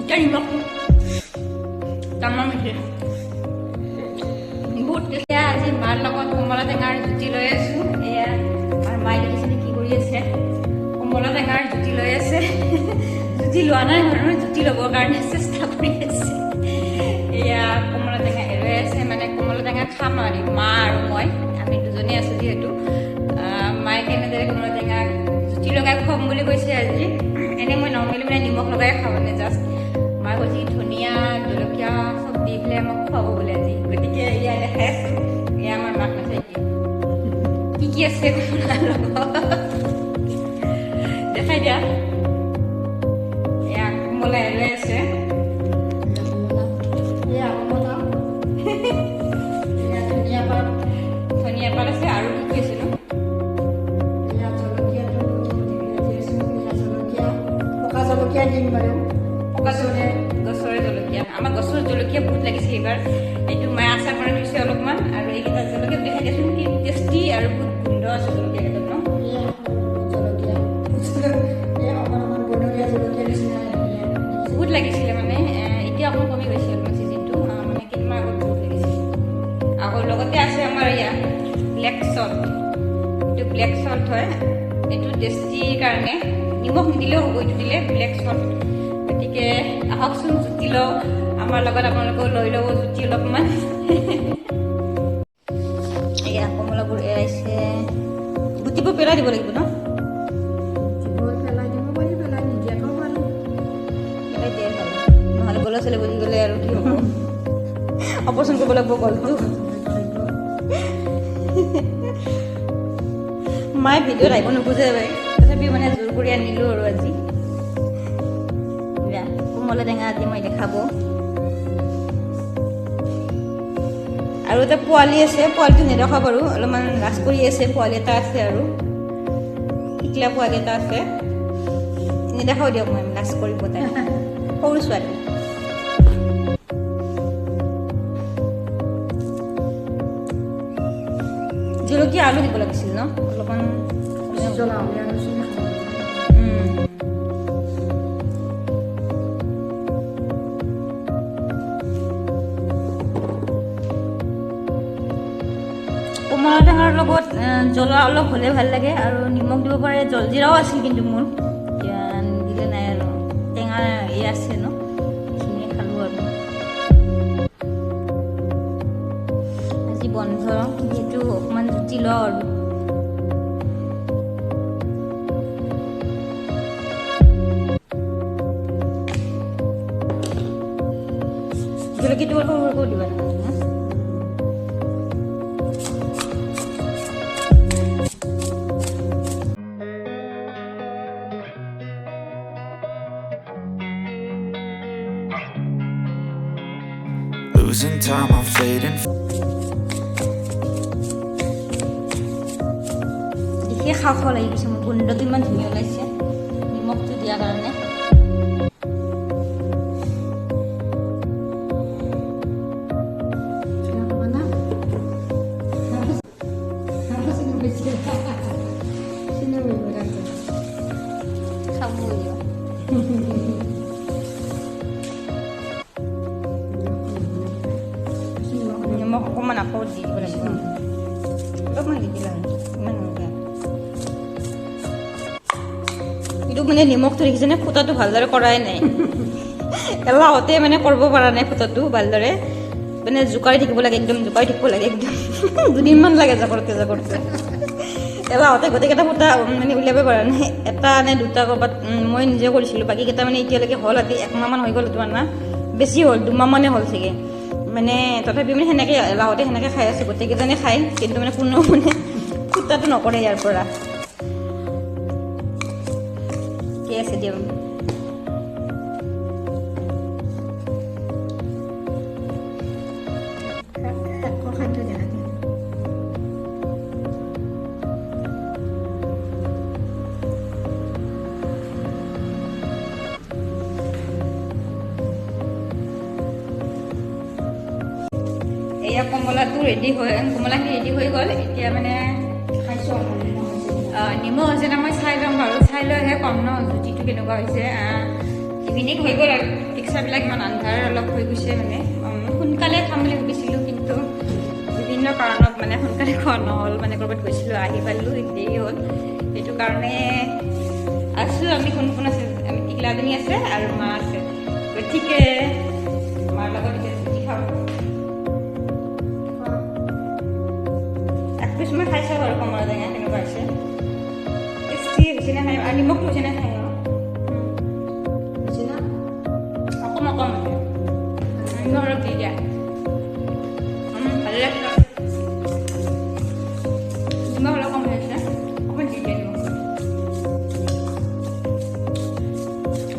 Jadi mau tamam itu. But ya আজি মাৰ লগত কমলা টেঙাৰ জুতি লৈ আছো এয়া আৰু মাই দেখিছেনে কি কৰি আছে কমলা টেঙাৰ জুতি লৈ আছে জুতি লোৱা নাই ঘৰৰ জুতি ল'বৰ কাৰণে চেষ্টা কৰি আছে এয়া কমলা টেঙা লৈ আছে মানে কমলা টেঙা খাম আৰু মা আৰু মই আমি দুজনে আছো যিহেতু মায়ে কেনেদৰে কমলা টেঙা জুতি লগাই খুৱাম বুলি কৈছে আজি এনে মই নৰ্মেলি মানে নিমখ লগাই খাওঁ মানে জাষ্ট মাই কৈছে ধনিয়া জলকীয়া চব দি পেলাই মোক খুৱাব বোলে আজি গতিকে এয়া দেখাই আছো এয়া আমাৰ মাক নাচাই কি আছে দেখাই দিয়া এয়া কমলা লৈ আছে এয়া কমলা এয়া ধনিয়া পাত আছে আৰু কি আছে নো জলকীয়া দিম বাৰু গছৰে জলকীয়া আমাৰ গছৰ জলকীয়া বহুত লাগিছে এইবাৰ এইটো মায়ে আচাৰ বনাই থৈছে অলপমান আৰু এইকেইটা জলকীয়া দেখাই দিয়াচোন কি টেষ্টি আৰু বহুত গোন্ধ আছে জলকীয়া কেইটাত ন বহুত লাগিছিলে মানে এতিয়া অকণ কমি গৈছে অলপমান চিজনটো মানে কেইদিনমান আগত বহুত লাগিছিল আকৌ লগতে আছে আমাৰ এয়া ব্লেক চল্ট এইটো ব্লেক চল্ট হয় এইটো টেষ্টিৰ কাৰণে নিমখ নিদিলেও হ'ব এইটো দিলে ব্লেক চল্ট গতিকে আহকচোন জুতি লওঁ আমাৰ লগত আপোনালোকেও লৈ ল'ব জুতি অলপমান এয়া কমলাবোৰ এৰাইছে গুটিবোৰ পেলাই দিব লাগিব ন নহ'লে গলা চলে বুজি গ'লে আৰু কি হ'ব অপাৰেশ্যন কৰিব লাগিব গলটো মায়ে ভিডিঅ'ত আহিব নোখোজে বাই তথাপিও মানে জোৰ কৰি আনিলোঁ আৰু আজি কমলা টেঙা আজি মই দেখাব আৰু এটা পোৱালি আছে পোৱালিটো নেদেখা বাৰু অলপমান ৰাজ কৰি আছে পোৱালি এটা আছে আৰু টিকলা পোৱালি এটা আছে নেদেখাও দিয়ক মই ৰাজ কৰিব তাই সৰু ছোৱালী জলকীয়া আলু দিব লাগিছিল ন অলপমান কমলা টেঙাৰ লগত জ্বলা অলপ হ'লে ভাল লাগে আৰু নিমখ দিব পাৰে জলজিৰাও আছিল কিন্তু মোৰ এতিয়া দিলে নাই আৰু টেঙা এই আছে ন এইখিনিয়ে খালোঁ আৰু আজি বন্ধ যিহেতু অকণমান জুতি লওঁ আৰু জলকীয়াটো অলপ সৰু সৰু দিবা Losing time, I'm fading. দেখি খাওঁ খাওঁ লাগি গৈছে মোৰ গোন্ধটো ইমান ধুনীয়া ওলাইছে নিমখটো দিয়াৰ কাৰণে খাব নিমখ অকণমান আকৌ দি দিব লাগিব অলপমান দি দিলা ইমান নলগা কিন্তু মানে নিমখটো দেখিছেনে ফুটাটো ভালদৰে কৰাই নাই এলাহতে মানে কৰিব পৰা নাই ফুটাটো ভালদৰে মানে জোকাৰি থাকিব লাগে একদম জোকাৰি থাকিব লাগে একদম দুদিনমান লাগে জাকৰতে এলাহতে গোটেইকেইটা ফুটা মানে উলিয়াব পৰা নাই এটা নে দুটা ক'ৰবাত মই নিজে কৰিছিলোঁ বাকীকেইটা মানে এতিয়ালৈকে হ'ল আজি 1 মাহমান হৈ গ'ল তোমাৰ না বেছি হ'ল 2 মাহমানে হ'ল চাগে মানে তথাপি মানে সেনেকৈ এলাহতে সেনেকৈ খাই আছোঁ গোটেইকেইজনে খায় কিন্তু মানে কোনো মানে ফুটাটো নকৰে ইয়াৰ পৰা ঠিক আছে দিয়ক এয়া কমলাটো ৰেডি হৈ কমলাখিনি ৰেডি হৈ গ'ল এতিয়া মানে খাইছোঁ নিমখ হৈছে না মই চাই ল'ম বাৰু চাই লৈহে কম ন জুতিটো কেনেকুৱা হৈছে ইভিনিং হৈ গ'ল আৰু পিকচাৰবিলাক ইমান আন্ধাৰ অলপ হৈ গৈছে মানে সোনকালে খাম বুলি ভাবিছিলোঁ কিন্তু বিভিন্ন কাৰণত মানে সোনকালে খোৱা নহ'ল মানে ক'ৰবাত গৈছিলোঁ আহি পালোঁ দেৰি হ'ল সেইটো কাৰণে আছোঁ আমি কোন কোন আছে আমি টিকলাজনী আছে আৰু মা আছে গতিকে মাৰ লগত এতিয়া চুটি খাওঁ এক পিছ মই খাই চাওঁ আৰু কমলা টেঙা কেনেকুৱা হৈছে টেষ্টি হৈছে নে নাই আৰু নিমখ হৈছে নে নাই হৈছে না? অকণ অকণ হৈছে নিমখ অলপ দি দিয়া ভালে লাগিছে নিমখ অলপ কম হৈছে অকণমান দি দিয়া নিমখ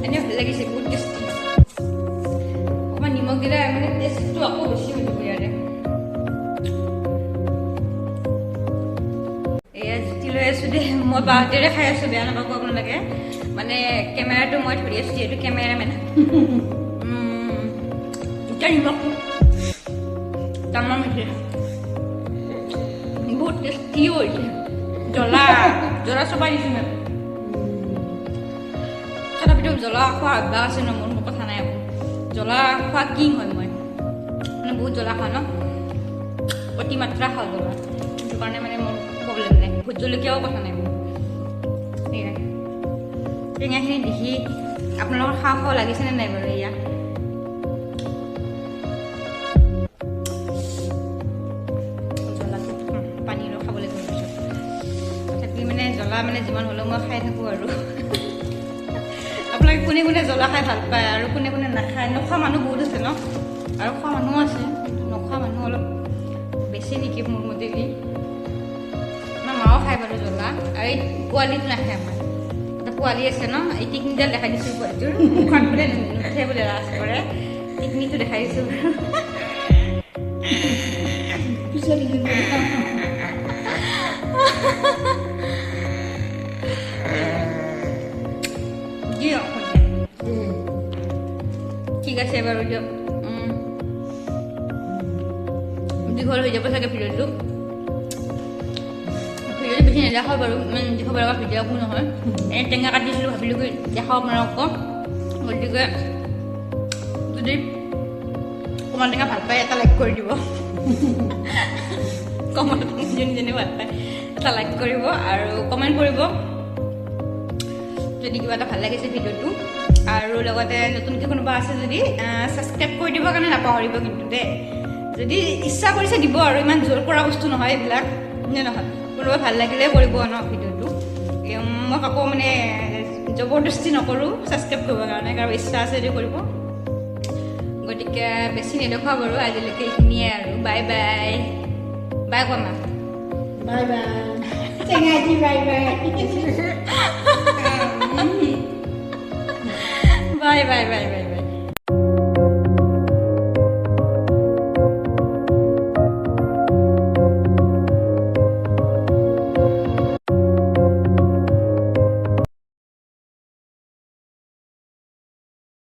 এনেই ভাল লাগিছে বহুত টেষ্টি অকণমান নিমখ দিলে মানে টেষ্টটো আকৌ বেছি হৈ যাব ইয়াৰে এয়া জুতি লৈ আছোঁ দেই মই বাহঁতেৰে খাই আছোঁ বেয়া নাপাব আপোনালোকে মানে কেমেৰাটো মই ধৰি আছোঁ যিহেতু কেমেৰামেন এতিয়া নিমখটো ডাঙৰ মিঠে বহুত টেষ্টিও হৈছে জ্বলা জ্বলা চবাই দিছোঁ মেম তথাপিতো জ্বলা খোৱা অভ্যাস আছে ন মোৰ কথা নাই আকৌ জ্বলা খোৱা কিং হয় মই মানে বহুত জ্বলা খাওঁ ন অতিমাত্ৰা খাওঁ জ্বলা সেইটো কাৰণে মানে মোৰ প্ৰব্লেম নাই ভোট জলকীয়াও কথা নাই মোৰ সেয়াই টেঙাখিনি দেখি আপোনালোকৰ খাওঁ খাওঁ লাগিছেনে নাই বাৰু এয়া জ্বলাটো পানী অলপ খাব লাগিব পিছত তথাপি মানে জ্বলা মানে যিমান হ'লেও মই খাই থাকোঁ আৰু আপোনালোকে কোনে কোনে জ্বলা খাই ভাল পায় আৰু কোনে কোনে নাখায় নোখোৱা মানুহ বহুত আছে ন আৰু খোৱা মানুহো আছে নোখোৱা মানুহ অলপ বেছি নেকি মোৰ মতেদি আমাৰ মাও খায় বাৰু জ্বলা আৰু এই পোৱালিটো নাখায় আমাৰ এটা পোৱালি আছে ন এই টিকনিডাল দেখাই দিছোঁ পোৱালিটোৰ মুখত বোলে নুঠে বোলে লাজ কৰে টিকনিটো দেখাই দিছোঁ পিছলি দিব। দিয়ক ঠিক আছে বাৰু দিয়ক দীঘল হৈ যাব চাগে ভিডিঅ'টো বেছি নেদেখাও বাৰু ইমান দেখাব লগা ভিডিঅ' একো নহয় এই টেঙা কাটিছিলোঁ ভাবিলোঁ কি দেখাওঁ আপোনালোকক গতিকে যদি কমলা টেঙা ভাল পায় এটা লাইক কৰি দিব কমলা টেঙা যোনে ভাল পায় এটা লাইক কৰিব আৰু কমেণ্ট কৰিব যদি কিবা এটা ভাল লাগিছে ভিডিঅ'টো আৰু লগতে নতুনকৈ কোনোবা আছে যদি ছাবস্ক্ৰাইব কৰি দিবৰ কাৰণে নাপাহৰিব কিন্তু দেই যদি ইচ্ছা কৰিছে দিব আৰু ইমান জোৰ কৰা বস্তু নহয় এইবিলাক নে নহয় কোনোবা ভাল লাগিলে কৰিব ন ভিডিঅ'টো মই আকৌ মানে জবৰদস্তি নকৰোঁ ছাবস্ক্ৰাইব কৰিবৰ কাৰণে কাৰো ইচ্ছা আছে যদি কৰিব গতিকে বেছি নেদেখুৱা বাৰু আজিলৈকে এইখিনিয়ে আৰু বাই বাই বাই কমা bye bye টেঙাজি bye bye bye bye bye bye